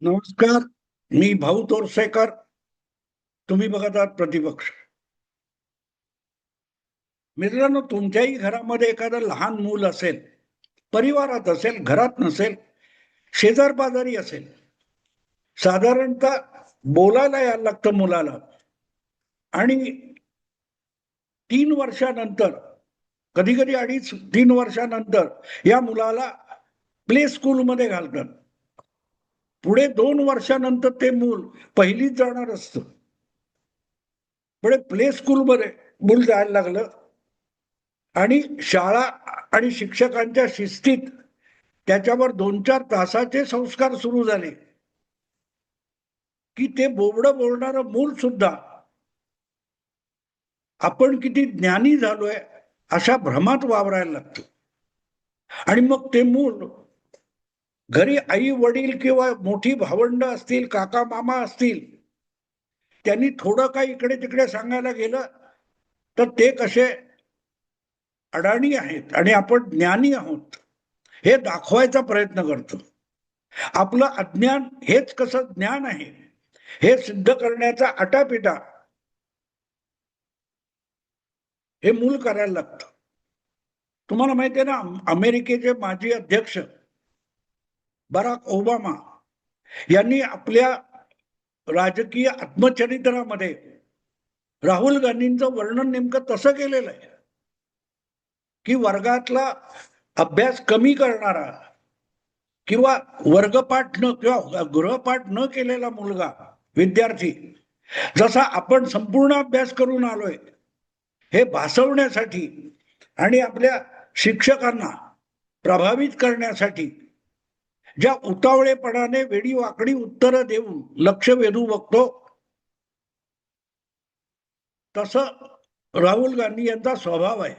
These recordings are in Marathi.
नमस्कार. मी भाऊ तोरसेकर. तुम्ही बघत आहात प्रतिपक्ष. मित्रांनो, तुमच्याही घरामध्ये एखादं लहान मूल असेल, परिवारात असेल, घरात नसेल, शेजार पाजारी असेल. साधारणतः बोलायला यायला लागतं मुलाला. आणि 3 वर्षानंतर, कधी कधी 2.5-3 वर्षानंतर या मुलाला प्ले स्कूलमध्ये घालतात. पुढे 2 वर्षानंतर ते मूल पहिलीत जाणार असतं. पुढे प्ले स्कूलमध्ये मूल जायला लागलं आणि शाळा आणि शिक्षकांच्या शिस्तीत त्याच्यावर 2-4 तासाचे संस्कार सुरू झाले की ते बोबडं बोलणारं मूल सुद्धा आपण किती ज्ञानी झालोय अशा भ्रमात वावरायला लागतो. आणि मग ते मूल घरी आई वडील किंवा मोठी भावंड असतील, काका मामा असतील, त्यांनी थोडं काही इकडे तिकडे सांगायला गेलं तर ते कसे अडाणी आहेत आणि आपण ज्ञानी आहोत हे दाखवायचा प्रयत्न करतो. आपलं अज्ञान हेच कसं ज्ञान आहे हे सिद्ध करण्याचा आटापिटा हे मूल करायला लागतं. तुम्हाला माहिती आहे ना, अमेरिकेचे माजी अध्यक्ष बराक ओबामा यांनी आपल्या राजकीय आत्मचरित्रामध्ये राहुल गांधींचं वर्णन नेमकं तसं केलेलं आहे की वर्गातला अभ्यास कमी करणारा किंवा वर्गपाठ न किंवा गृहपाठ न केलेला मुलगा विद्यार्थी जसा आपण संपूर्ण अभ्यास करून आलोय हे भासवण्यासाठी आणि आपल्या शिक्षकांना प्रभावित करण्यासाठी ज्या उतावळेपणाने वेडी वाकडी उत्तरं देऊन लक्ष वेधू बघतो, तसं राहुल गांधी यांचा स्वभाव आहे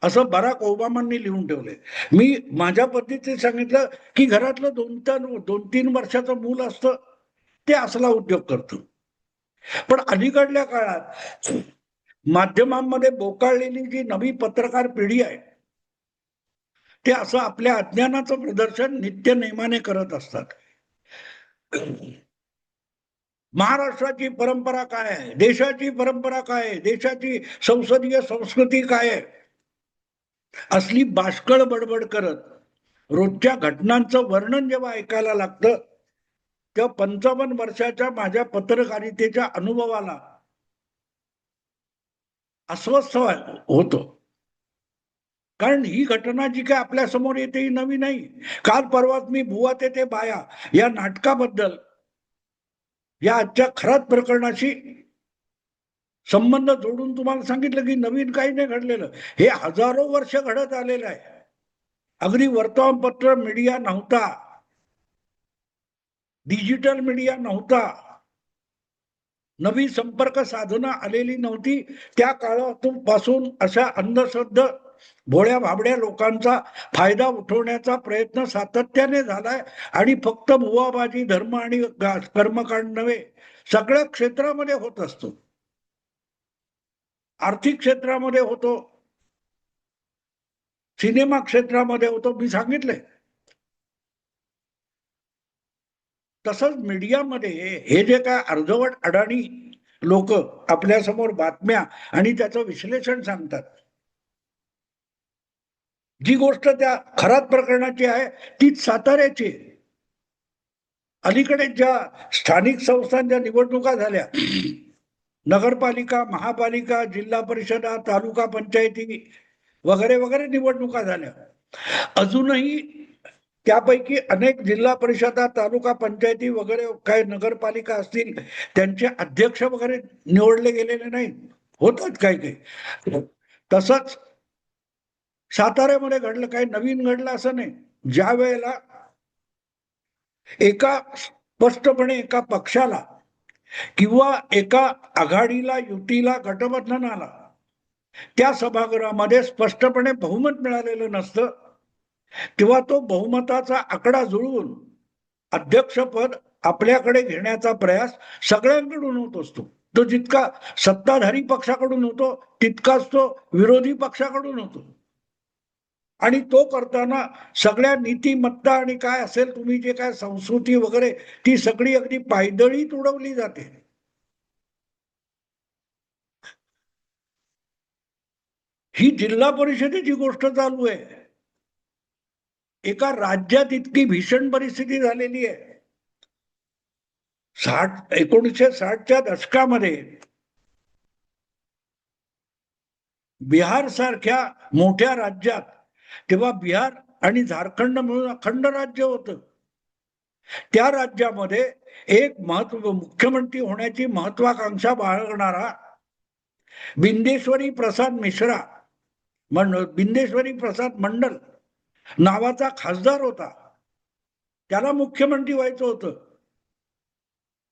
असं बराक ओबामांनी लिहून ठेवलंय. मी माझ्या पद्धतीने सांगितलं की घरातलं 2-3 वर्षाचं मूल असतं ते असला उद्योग करतं. पण अलीकडल्या काळात माध्यमांमध्ये बोकाळलेली जी नवी पत्रकार पिढी आहे ते असं आपल्या अज्ञानाचं प्रदर्शन नित्य नेमाने करत असतात. महाराष्ट्राची परंपरा काय आहे, देशाची परंपरा काय आहे, देशाची संसदीय संस्कृती काय आहे, असली बाष्कळ बडबड करत रोजच्या घटनांचं वर्णन जेव्हा ऐकायला लागतं तेव्हा 55 वर्षाच्या माझ्या पत्रकारितेच्या अनुभवाला अस्वस्थ होतो. कारण ही घटना जी काय आपल्या समोर येते ही नवी नाही. काल परवाच मी बुवा ते बाया या नाटकाबद्दल या आजच्या खरात प्रकरणाशी संबंध जोडून तुम्हाला सांगितलं की नवीन काही नाही घडलेलं, हे हजारो वर्ष घडत आलेलं आहे. अगदी वर्तमानपत्र मीडिया नव्हता, डिजिटल मीडिया नव्हता, नवी संपर्क साधनं आलेली नव्हती, त्या काळातून पासून अशा अंधश्रद्ध भोळ्या भाबड्या लोकांचा फायदा उठवण्याचा प्रयत्न सातत्याने झालाय. आणि फक्त बुवाबाजी धर्म आणि कर्मकांड नव्हे, सगळ्या क्षेत्रामध्ये होत असतो. आर्थिक क्षेत्रामध्ये होतो, सिनेमा क्षेत्रामध्ये होतो, मी सांगितलंय. तसंच मीडियामध्ये हे जे काय अर्धवट अडाणी लोक आपल्या समोर बातम्या आणि त्याचं विश्लेषण सांगतात, जी गोष्ट त्या खरात प्रकरणाची आहे तीच साताऱ्याची. अलीकडे ज्या स्थानिक संस्थांच्या निवडणुका झाल्या, नगरपालिका, महापालिका, जिल्हा परिषदा, तालुका पंचायती वगैरे वगैरे निवडणुका झाल्या, अजूनही त्यापैकी अनेक जिल्हा परिषदा, तालुका पंचायती वगैरे काय नगरपालिका असतील त्यांचे अध्यक्ष वगैरे निवडले गेलेले नाहीत. होतात काही काही. तसंच साताऱ्यामध्ये घडलं, काही नवीन घडलं असं नाही. ज्या वेळेला एका स्पष्टपणे एका पक्षाला किंवा एका आघाडीला, युतीला, गठबंधनाला त्या सभागृहामध्ये स्पष्टपणे बहुमत मिळालेलं नसतं, तेव्हा तो बहुमताचा आकडा जुळवून अध्यक्षपद आपल्याकडे घेण्याचा प्रयास सगळ्यांकडून होत असतो. तो जितका सत्ताधारी पक्षाकडून होतो तितकाच तो विरोधी पक्षाकडून होतो. आणि तो करताना सगळ्या नीतिमत्ता आणि काय असेल तुम्ही जे काय संस्कृती वगैरे ती सगळी अगदी पायदळीत उडवली जाते. ही जिल्हा परिषदेची गोष्ट चालू आहे. एका राज्यात इतकी भीषण परिस्थिती झालेली आहे. 1960च्या दशकामध्ये बिहार सारख्या मोठ्या राज्यात, तेव्हा बिहार आणि झारखंड मिळून अखंड राज्य होतं. त्या राज्यामध्ये एक मुख्यमंत्री होण्याची महत्वाकांक्षा बाळगणारा बिंदेश्वरी प्रसाद मिश्रा, बिंदेश्वरी प्रसाद मंडल नावाचा खासदार होता. त्याला मुख्यमंत्री व्हायचं होतं,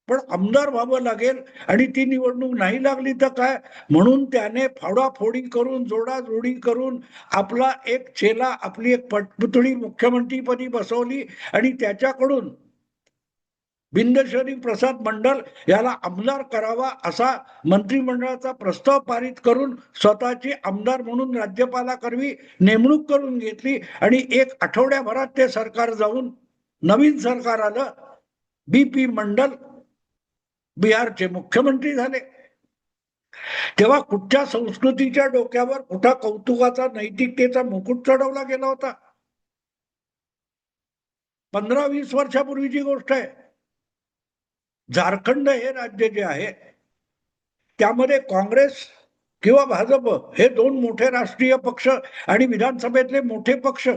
पण आमदार व्हावं लागेल आणि ती निवडणूक नाही लागली तर काय, म्हणून त्याने फोडाफोडी करून जोडाजोडी करून आपला एक चेला, आपली एक पटपुतळी मुख्यमंत्रीपदी बसवली आणि त्याच्याकडून बिंदेश्वरी प्रसाद मंडल याला आमदार करावा असा मंत्रिमंडळाचा प्रस्ताव पारित करून स्वतःची आमदार म्हणून राज्यपालाकरवी नेमणूक करून घेतली आणि एक आठवड्याभरात ते सरकार जाऊन नवीन सरकार आलं. बीपी मंडल बिहारचे मुख्यमंत्री झाले. तेव्हा कुठच्या संस्कृतीच्या डोक्यावर कुठा कौतुकाचा नैतिकतेचा मुकुट चढवला गेला होता? 15-20 वर्षापूर्वीची गोष्ट आहे. झारखंड हे राज्य जे आहे त्यामध्ये काँग्रेस किंवा भाजप हे दोन मोठे राष्ट्रीय पक्ष आणि विधानसभेतले मोठे पक्ष,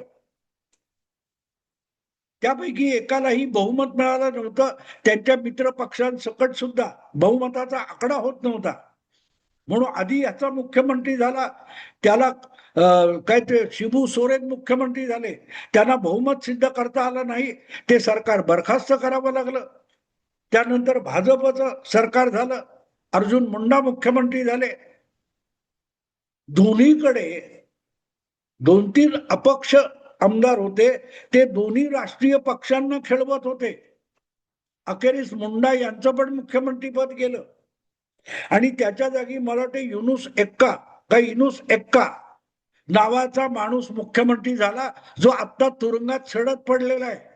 त्यापैकी एकालाही बहुमत मिळालं नव्हतं. त्यांच्या मित्र पक्षांसकट सुद्धा बहुमताचा आकडा होत नव्हता. म्हणून आधी याचा मुख्यमंत्री झाला, त्याला काय ते शिबू सोरेन मुख्यमंत्री झाले, त्यांना बहुमत सिद्ध करता आलं नाही, ते सरकार बरखास्त करावं लागलं. त्यानंतर भाजपचं सरकार झालं, अर्जुन मुंडा मुख्यमंत्री झाले. दोन्हीकडे 2-3 अपक्ष आमदार होते, ते दोन्ही राष्ट्रीय पक्षांना खेळवत होते. अखेरीस मुंडा यांचं पण मुख्यमंत्रीपद गेलं आणि त्याच्या जागी मला वाटते इनुस एक्का नावाचा माणूस मुख्यमंत्री झाला, जो आता तुरुंगात सडत पडलेला आहे.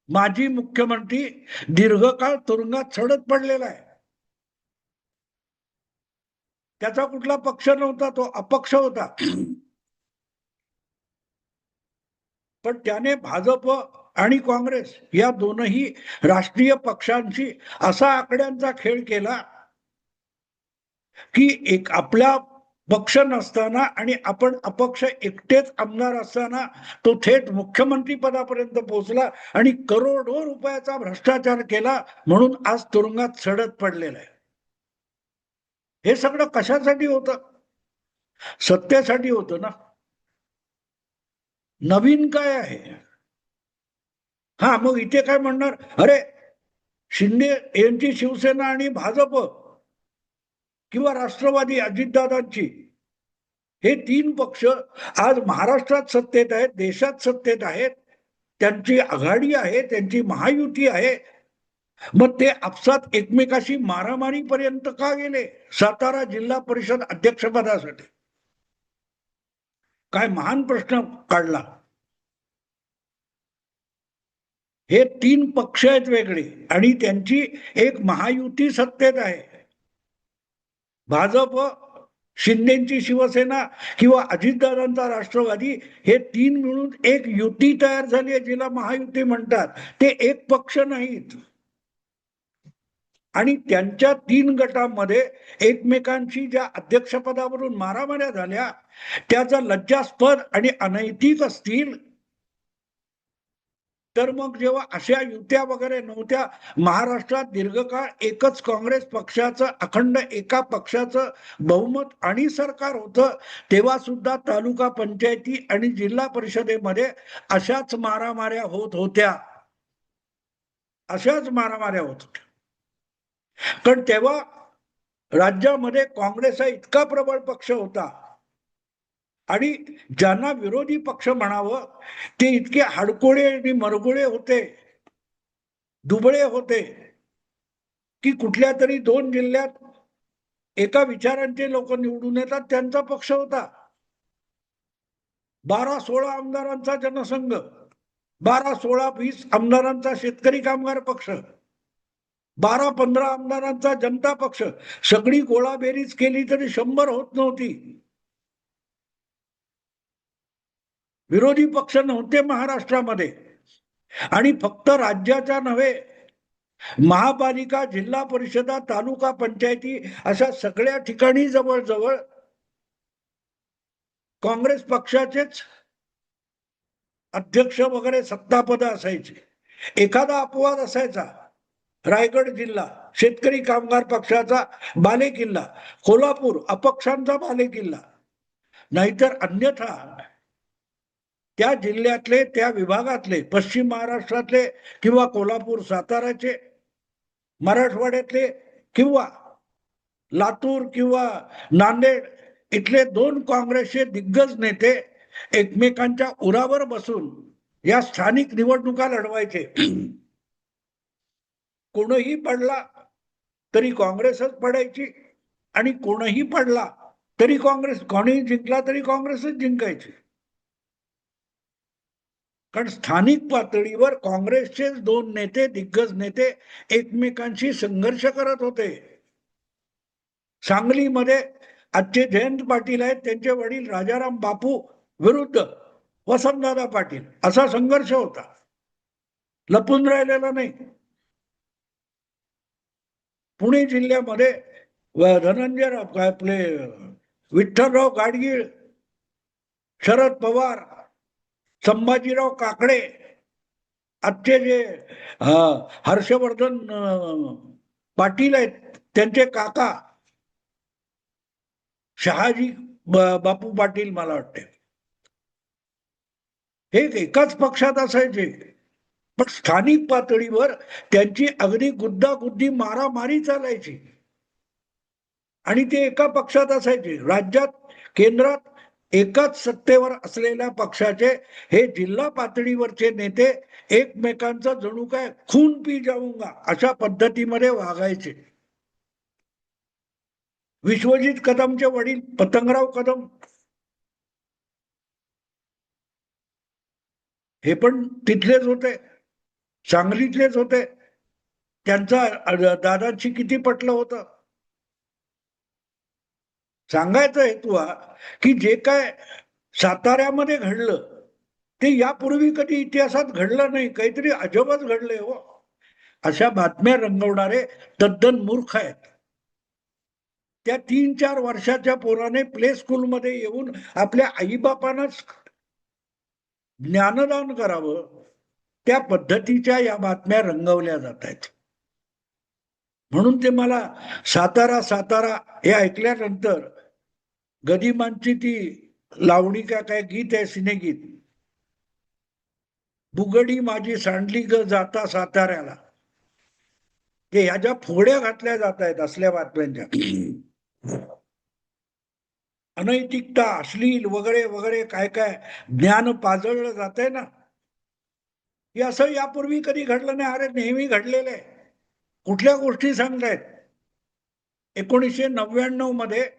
माजी मुख्यमंत्री दीर्घकाळ तुरुंगात सडत पडलेला आहे. त्याचा कुठला पक्ष नव्हता, तो अपक्ष होता. पण त्याने भाजप आणि काँग्रेस या दोनही राष्ट्रीय पक्षांशी असा आकड्यांचा खेळ केला की एक आपला पक्ष नसताना आणि आपण अपक्ष एकटेच आमदार असताना तो थेट मुख्यमंत्री पदापर्यंत पोहोचला आणि करोडो रुपयाचा भ्रष्टाचार केला, म्हणून आज तुरुंगात सडत पडलेला आहे. हे सगळं कशासाठी होतं? सत्तेसाठी होतं ना. नवीन काय आहे? हा, मग इथे काय म्हणणार, अरे शिंदे यांची शिवसेना आणि भाजप किंवा राष्ट्रवादी अजितदादांची, हे 3 पक्ष आज महाराष्ट्रात सत्तेत आहेत, देशात सत्तेत आहेत, त्यांची आघाडी आहे, त्यांची महायुती आहे. मग ते आपसात एकमेकाशी मारामारीपर्यंत का गेले? सातारा जिल्हा परिषद अध्यक्षपदासाठी काय महान प्रश्न काढला. हे 3 पक्ष आहेत वेगळे आणि त्यांची एक महायुती सत्तेत आहे. भाजप, शिंदेची शिवसेना किंवा अजितदादांचा राष्ट्रवादी, हे 3 मिळून एक युती तयार झाली आहे, जिला महायुती म्हणतात. ते एक पक्ष नाहीत आणि त्यांच्या 3 गटांमध्ये एकमेकांशी ज्या अध्यक्षपदावरून मारामाऱ्या झाल्या, त्याचा लज्जास्पद आणि अनैतिक असतील तर मग जेव्हा अशा युत्या वगैरे नव्हत्या, महाराष्ट्रात दीर्घकाळ एकच काँग्रेस पक्षाचं, अखंड एका पक्षाचं बहुमत आणि सरकार होतं, तेव्हा सुद्धा तालुका पंचायती आणि जिल्हा परिषदेमध्ये अशाच मारामाऱ्या होत होत्या. अशाच मारामाऱ्या होत होत्या. कारण तेव्हा राज्यामध्ये काँग्रेस हा इतका प्रबळ पक्ष होता आणि ज्यांना विरोधी पक्ष म्हणावं ते इतके हाडकोळे आणि मरगोळे होते, दुबळे होते, की कुठल्या तरी 2 जिल्ह्यात एका विचारांचे लोक निवडून येतात, त्यांचा पक्ष होता. 12-16 आमदारांचा जनसंघ, 12-16-20 आमदारांचा शेतकरी कामगार पक्ष, 12-15 आमदारांचा जनता पक्ष, सगळी गोळाबेरीज केली तरी 100 होत नव्हती. विरोधी पक्ष नव्हते महाराष्ट्रामध्ये. आणि फक्त राज्याच्या नव्हे, महापालिका, जिल्हा परिषदा, तालुका पंचायती अशा सगळ्या ठिकाणी जवळजवळ काँग्रेस पक्षाचेच अध्यक्ष वगैरे सत्तापद असायचे. एखादा अपवाद असायचा, रायगड जिल्हा शेतकरी कामगार पक्षाचा बालेकिल्ला, कोल्हापूर अपक्षांचा बालेकिल्ला. नाहीतर अन्यथा त्या जिल्ह्यातले, त्या विभागातले, पश्चिम महाराष्ट्रातले किंवा कोल्हापूर साताराचे, मराठवाड्यातले किंवा लातूर किंवा नांदेड इथले 2 काँग्रेसचे दिग्गज नेते एकमेकांच्या उरावर बसून या स्थानिक निवडणुका लढवायचे. कोणही पडला तरी काँग्रेसच पडायची आणि कोणही पडला तरी काँग्रेस, कोणी जिंकला तरी काँग्रेसच जिंकायची. कारण स्थानिक पातळीवर काँग्रेसचे 2 नेते, दिग्गज नेते एकमेकांशी संघर्ष करत होते. सांगलीमध्ये आजचे जयंत पाटील आहेत, त्यांचे वडील राजाराम बापू विरुद्ध वसंतदादा पाटील असा संघर्ष होता, लपून राहिलेला नाही. पुणे जिल्ह्यामध्ये धनंजयराव, आपले विठ्ठलराव गाडगीळ, शरद पवार, संभाजीराव काकडे, आजचे जे हर्षवर्धन पाटील आहेत त्यांचे काका शहाजी बापू पाटील, मला वाटते हे एकाच पक्षात असायचे. पण स्थानिक पातळीवर त्यांची अगदी गुद्दागुद्दी, मारामारी चालायची आणि ते एका पक्षात असायचे. राज्यात, केंद्रात एकाच सत्तेवर असलेल्या पक्षाचे हे जिल्हा पातळीवरचे नेते एकमेकांचा जणू काय खून पी जाऊंगा अशा पद्धतीमध्ये वागायचे. विश्वजित कदमचे वडील पतंगराव कदम हे पण तिथलेच होते, सांगलीतलेच होते. त्यांचा दादांशी किती पटलं होतं. सांगायचा हेतू हा की जे काय साताऱ्यामध्ये घडलं ते यापूर्वी कधी इतिहासात घडलं नाही, काहीतरी अजबच घडलंय हो. अशा बातम्या रंगवणारे तद्दन मूर्ख आहेत. त्या 3-4 वर्षाच्या पोराने प्ले स्कूलमध्ये येऊन आपल्या आईबापांनाच ज्ञानदान करावं, त्या पद्धतीच्या या बातम्या रंगवल्या जात आहेत. म्हणून ते मला सातारा सातारा हे ऐकल्यानंतर गदिमांची ती लावणी का काय गीत आहे, सिनेगीत, बुगडी माझी सांडली ग जाता साताऱ्याला, ते ह्या ज्या फोड्या घातल्या जात आहेत असल्या बातम्यांच्या, अनैतिकता, अश्लील वगैरे वगैरे काय काय ज्ञान पाजळलं जात आहे ना, हे असं यापूर्वी कधी घडलं नाही. अरे नेहमी घडलेलं आहे. कुठल्या गोष्टी सांगतायत? 1999 मध्ये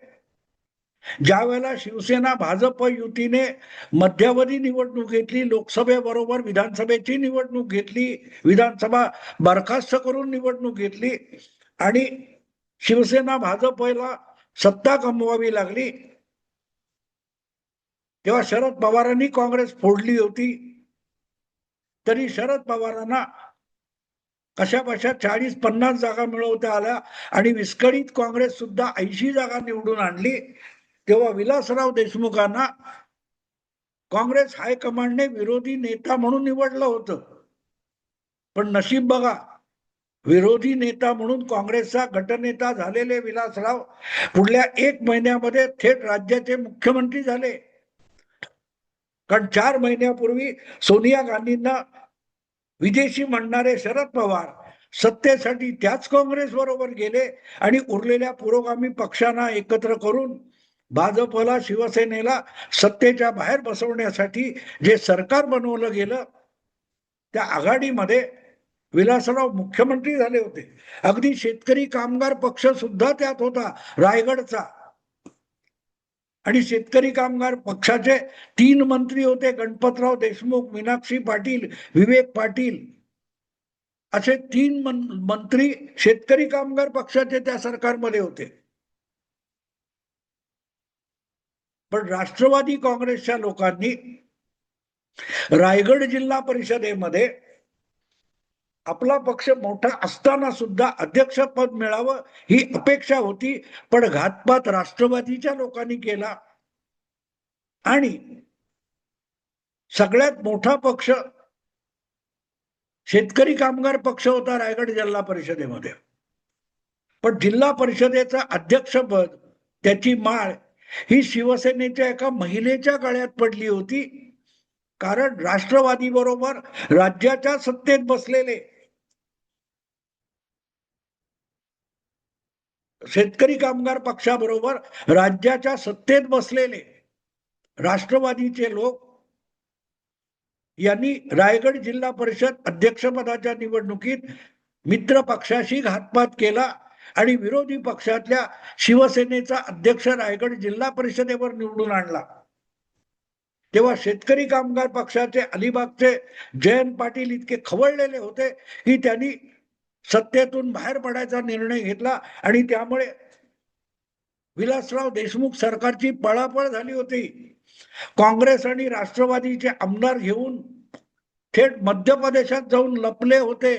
ज्या वेळेला शिवसेना भाजप युतीने मध्यावधी निवडणूक घेतली, लोकसभेबरोबर विधानसभेची निवडणूक घेतली, विधानसभा बरखास्त करून निवडणूक घेतली आणि शिवसेना भाजपला सत्ता गमवावी लागली, तेव्हा शरद पवारांनी काँग्रेस फोडली होती. तरी शरद पवारांना कशा बशा 40-50 जागा मिळवता आल्या आणि विस्कळीत काँग्रेस सुद्धा 80 जागा निवडून आणली. तेव्हा विलासराव देशमुखांना काँग्रेस हायकमांडने विरोधी नेता म्हणून निवडलं होतं. पण नशीब बघा, विरोधी नेता म्हणून काँग्रेसचा गटनेता झालेले विलासराव पुढल्या 1 महिन्यामध्ये थेट राज्याचे मुख्यमंत्री झाले. कारण 4 महिन्यापूर्वी सोनिया गांधींना विदेशी म्हणणारे शरद पवार सत्तेसाठी त्याच काँग्रेस बरोबर गेले आणि उरलेल्या पुरोगामी पक्षांना एकत्र करून भाजपला, शिवसेनेला सत्तेच्या बाहेर बसवण्यासाठी जे सरकार बनवलं गेलं, त्या आघाडीमध्ये विलासराव मुख्यमंत्री झाले होते. अगदी शेतकरी कामगार पक्ष सुद्धा त्यात होता, रायगडचा. आणि शेतकरी कामगार पक्षाचे 3 मंत्री होते, गणपतराव देशमुख, मीनाक्षी पाटील, विवेक पाटील, असे 3 मंत्री शेतकरी कामगार पक्षाचे त्या सरकारमध्ये होते. पण राष्ट्रवादी काँग्रेसच्या लोकांनी रायगड जिल्हा परिषदेमध्ये आपला पक्ष मोठा असताना सुद्धा अध्यक्षपद मिळावं ही अपेक्षा होती, पण घातपात राष्ट्रवादीच्या लोकांनी केला आणि सगळ्यात मोठा पक्ष शेतकरी कामगार पक्ष होता रायगड जिल्हा परिषदेमध्ये. पण जिल्हा परिषदेचं अध्यक्षपद, त्याची माळ ही शिवसेनेच्या एका महिलेच्या गळ्यात पडली होती. कारण राष्ट्रवादी बरोबर राज्याच्या सत्तेत बसलेले शेतकरी कामगार पक्षाबरोबर राज्याच्या सत्तेत बसलेले राष्ट्रवादीचे लोक यांनी रायगड जिल्हा परिषद अध्यक्षपदाच्या निवडणुकीत मित्र पक्षाशी घातपात केला आणि विरोधी पक्षातल्या शिवसेनेचा अध्यक्ष रायगड जिल्हा परिषदेवर निवडून आणला. तेव्हा शेतकरी कामगार पक्षाचे अलिबागचे जयंत पाटील इतके खवळलेले होते की त्यांनी सत्तेतून बाहेर पडायचा निर्णय घेतला आणि त्यामुळे विलासराव देशमुख सरकारची पळापळ झाली होती. काँग्रेस आणि राष्ट्रवादीचे आमदार घेऊन थेट मध्य प्रदेशात जाऊन लपले होते.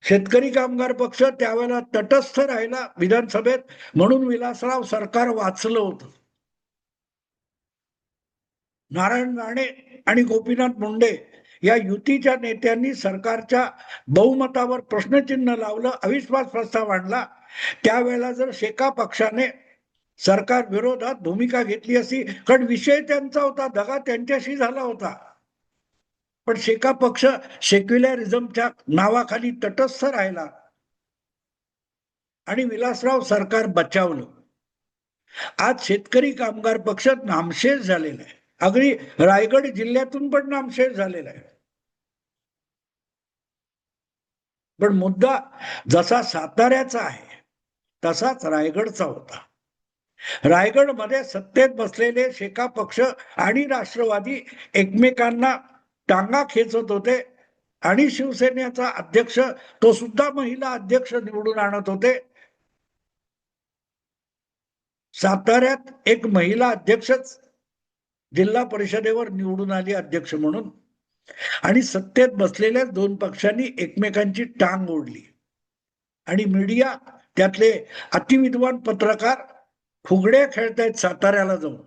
शेतकरी कामगार पक्ष त्यावेळेला तटस्थ राहिला विधानसभेत, म्हणून विलासराव सरकार वाचलं होतं. नारायण राणे आणि गोपीनाथ मुंडे या युतीच्या नेत्यांनी सरकारच्या बहुमतावर प्रश्नचिन्ह लावलं, अविश्वास प्रस्ताव आणला. त्यावेळेला जर शेका पक्षाने सरकार विरोधात भूमिका घेतली असती, कारण विषय त्यांचा होता, दगा त्यांच्याशी झाला होता, पण शेका पक्ष सेक्युलरिझमच्या नावाखाली तटस्थ राहिला आणि विलासराव सरकार बचावलं. आज शेतकरी कामगार पक्ष नामशेष झालेला आहे, अगदी रायगड जिल्ह्यातून पण नामशेष झालेला आहे. पण मुद्दा जसा साताऱ्याचा आहे तसाच रायगडचा होता. रायगडमध्ये सत्तेत बसलेले शेका पक्ष आणि राष्ट्रवादी एकमेकांना टांगा खेचत होते आणि शिवसेनेचा अध्यक्ष, तो सुद्धा महिला अध्यक्ष निवडून आणत होते. साताऱ्यात एक महिला अध्यक्षच जिल्हा परिषदेवर निवडून आली अध्यक्ष म्हणून, आणि सत्तेत बसलेल्या 2 पक्षांनी एकमेकांची टांग ओढली आणि मीडिया, त्यातले अतिविद्वान पत्रकार फुगड्या खेळतायत साताऱ्याला जाऊन.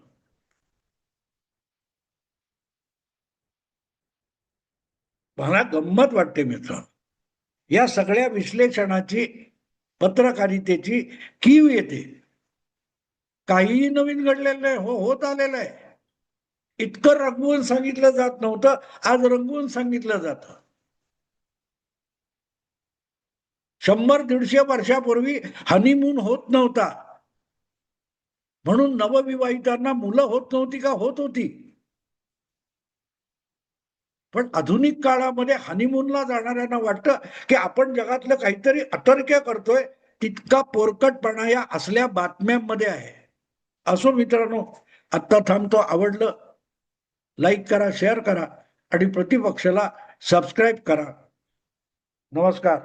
मला गंमत वाटते मित्र, या सगळ्या विश्लेषणाची, पत्रकारितेची कीव येते. काहीही नवीन घडलेलं नाही, होत आलेलं आहे. इतकं रंगवून सांगितलं जात नव्हतं, आज रंगवून सांगितलं जातं. 100-150 वर्षापूर्वी हनीमून होत नव्हता, म्हणून नवविवाहितांना मुलं होत नव्हती का? होत होती. पण आधुनिक काळामध्ये हनीमूनला जाणाऱ्यांना वाटतं की आपण जगातलं काहीतरी अतर्क्य करतोय, तितका पोरकटपणा या असल्या बातम्यांमध्ये आहे. असो मित्रांनो, आत्ता थांबतो. आवडलं लाईक करा, शेअर करा आणि प्रतिपक्षाला सबस्क्राईब करा. नमस्कार.